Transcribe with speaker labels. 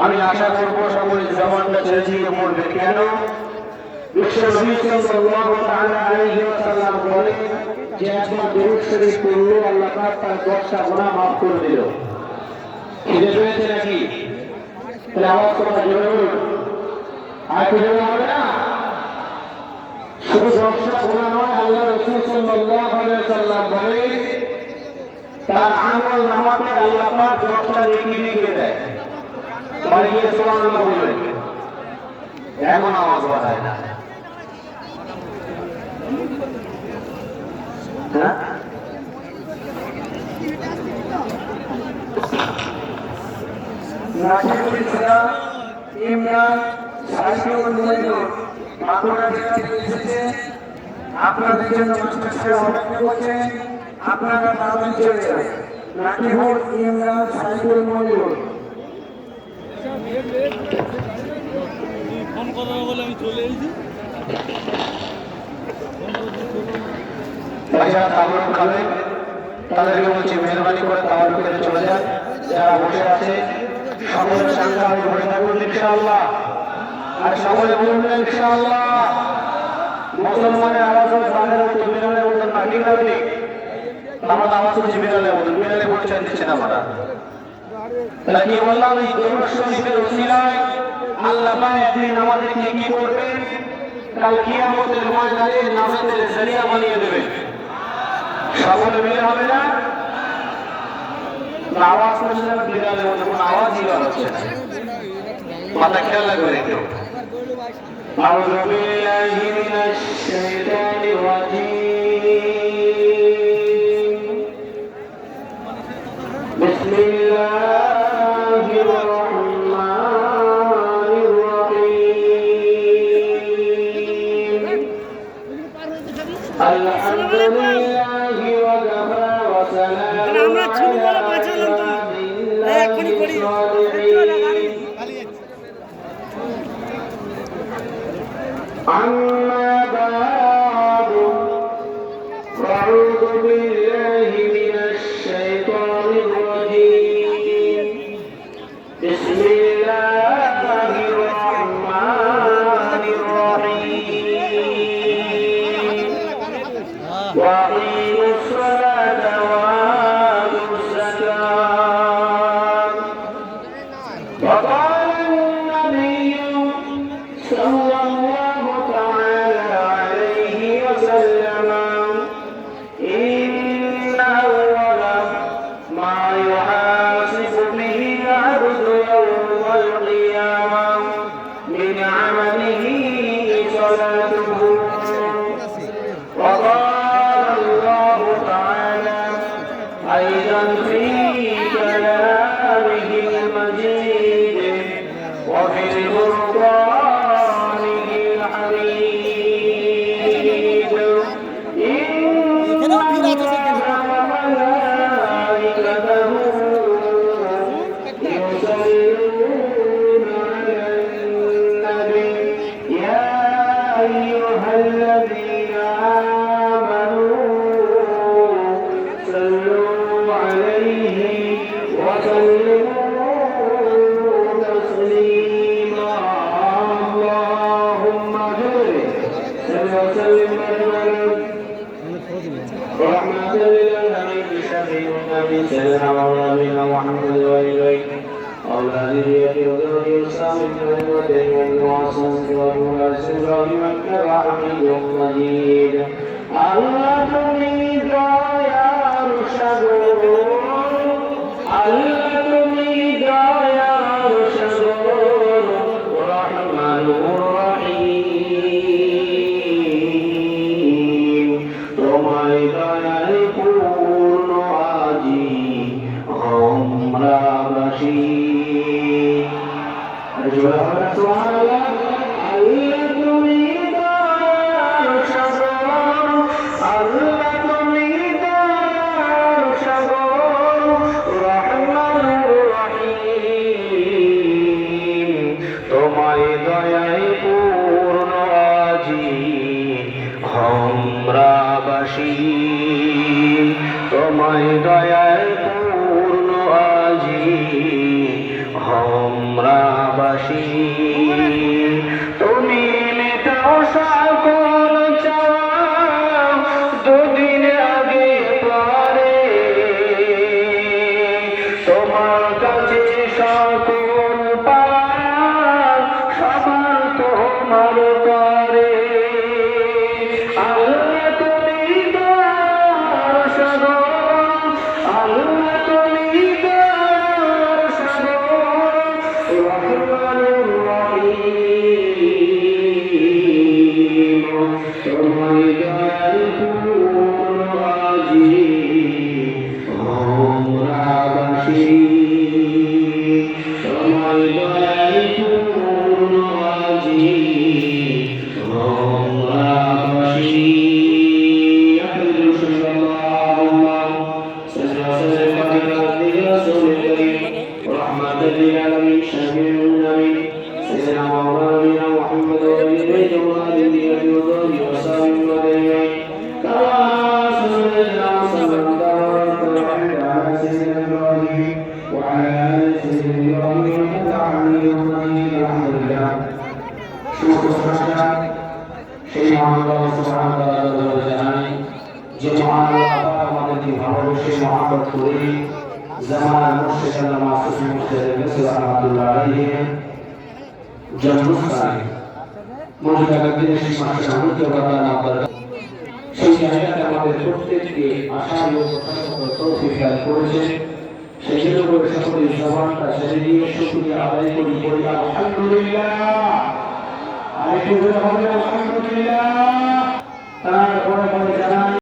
Speaker 1: আমি আশা করব সকলে জবানটা ছেড়ে দিয়ে পড়বে। কেন? বিশ্ব নবী সাল্লাল্লাহু তাআলা আলাইহি ওয়াসাল্লাম বলেন যে একবার দরুদ শরীফ পড়লে আল্লাহ পাক তার 10টা গুনাহ মাফ করে দিল। খিদে পেয়েছে নাকি? তাহলে আওয়াজ করে জোরে বলুন। আর কি জোরে হবে না? শুধু 10টা গুনাহ নয়, আল্লাহ রাসূল সাল্লাল্লাহু আলাইহি ওয়াসাল্লাম বলেন তার আমল নামাতে আল্লাহ পাক 10টা নেকি লিখে দেয়। বাড়িয়ে সুবহানাল্লাহ বলবেন। এমন আওয়াজ বাড়ায় না। হ্যাঁ, নাসিরুল ইসলাম ইমরান সাইফুল মনির মাগুরা জেলা থেকে এসেছে। আপনাদের জন্য মাস্টার সাহেব অপেক্ষা করছেন, আপনারা নামে চলে যান। নাসিরুল ইমরান সাইফুল মনির ফোন কথা বলে আমি চলে এসেছি। ভাইরা তাবরুক খাবেন, তাদেরকে বলছি মেহরবানি করে তাবরুক করে চলে যান। যারা বসে আছে সকলের সঙ্গে আমি বসে থাকুন ইনশাআল্লাহ। আর সকলে বলবেন ইনশাআল্লাহ। মুসলমানের আওয়াজ বাংলার মতো বিড়ালের মতো নাকি লাগবে। আমরা আওয়াজ হচ্ছে বিড়ালের মতো, বিড়ালে পরিচয় দিচ্ছে না আমরা। তাহলে কি বললাম, এই দরুদ শরীফের ওসিলায় আল্লাহ পাক একদিন আমাদেরকে কি করবেন, কাল কিয়ামতের ময়দানে নাজাতের জরিয়া বানিয়ে দেবেন। সকলে মিলে হবে না? আওয়াজ করছিলাম বিড়ালের মতো, কোনো আওয়াজই হচ্ছে না। মাথা খেয়াল রাখবেন একটু। আউযু বিল্লাহি মিনাশ শাইতানির রাজীম। বিসমিল্লাহির রাহমানির রাহিম। আলহামদুলিল্লাহি ওয়া কাফা ওয়া সালামুন আলা ইবাদিহি أما بعد فأعوذ بالله من الشيطان الرجيم. بسم الله الرحمن الرحيم. وأقيموا الصلاة وآتوا الزكاة. وقال النبي صلى الله تعالى عليه وسلم إن أول ما يحاسب به العبد يوم القيامة من عمله صلاته. وقال الله تعالى أيضا في كلامه المجيد وفي القرآن الحميد إن الله وملائكته يصلون على النبي يا أيها الذين آمنوا صلوا عليه وسلموا تسليما. اللهم صل وسلم ورحمة للعالمين بشفيع النبي سيدنا مولانا محمد وإليه أولى ذريته وذرية السامي والمدين والواصل والمناسب ومكة حميد مجيد. الله তুমি দয়ার সাগর, আল্লাহ তুমি দয়ার সাগর, রহমানুর রহিম। তোমায় দয়ার পূর্ণ আজি আমরা বাসি। সুবহানাল্লাহ। আল্লাহ তুমি দয়ার সাগর, আল্লাহ তুমি দয়ার সাগর, রহমানুর রহিম। তোমায় দয়ায় পূর্ণ আজি আমরা বাসি। তোমায় দয়ায় পূর্ণ আজি হোমরাবাসী তুমি মেটাও সকল চাওয়া দুদিন আগে পরে তোমার কাছে সকল পাওয়া সবার তোমার করে আল্লাহ তুমি দয়ার সাগর আল্লাহ তুমি দয়ার সাগর রহমানুর রহিম তোমার দয়ার পূর্ণ আজি হোমরাবাসী তোমার দয়ার পূর্ণ আজি হোমরাবাসী رحمة للعالمين شفيع النبي سيدنا مولانا محمد وآل بيت وآله وصحبه وسلم أجمعين كما صلينا وسلمت وباركت وأنعمت على سيدنا إبراهيم وعلى آل سيدنا إبراهيم إنك حميد مجيد الحمد لله شكر سبحانه সেই মহান আল্লাহ সুবহানাহু ওয়া তাআলা জানাই যে মহান আল্লাহ আমাদেরকে ভালোবেসে মহব্বত করে জামাল মুর্শিদ আল্লাহ মাসুদ মুর্শিদ মিসর রাহমাতুল্লাহ আলাইহি জন্মস্থান মদিনার বিদেশি মাসে আনন্দ প্রদান করেন সেই জায়গাতে আমাদের প্রত্যেককে আশা ও তৌফিক দান করেছেন সেই জন্য করে সকলে জবানটা ছেড়ে দিয়ে শুকরিয়া আদায় করি আলহামদুলিল্লাহ আরেকটু বলে হবে আলহামদুলিল্লাহ তারপরে জানাই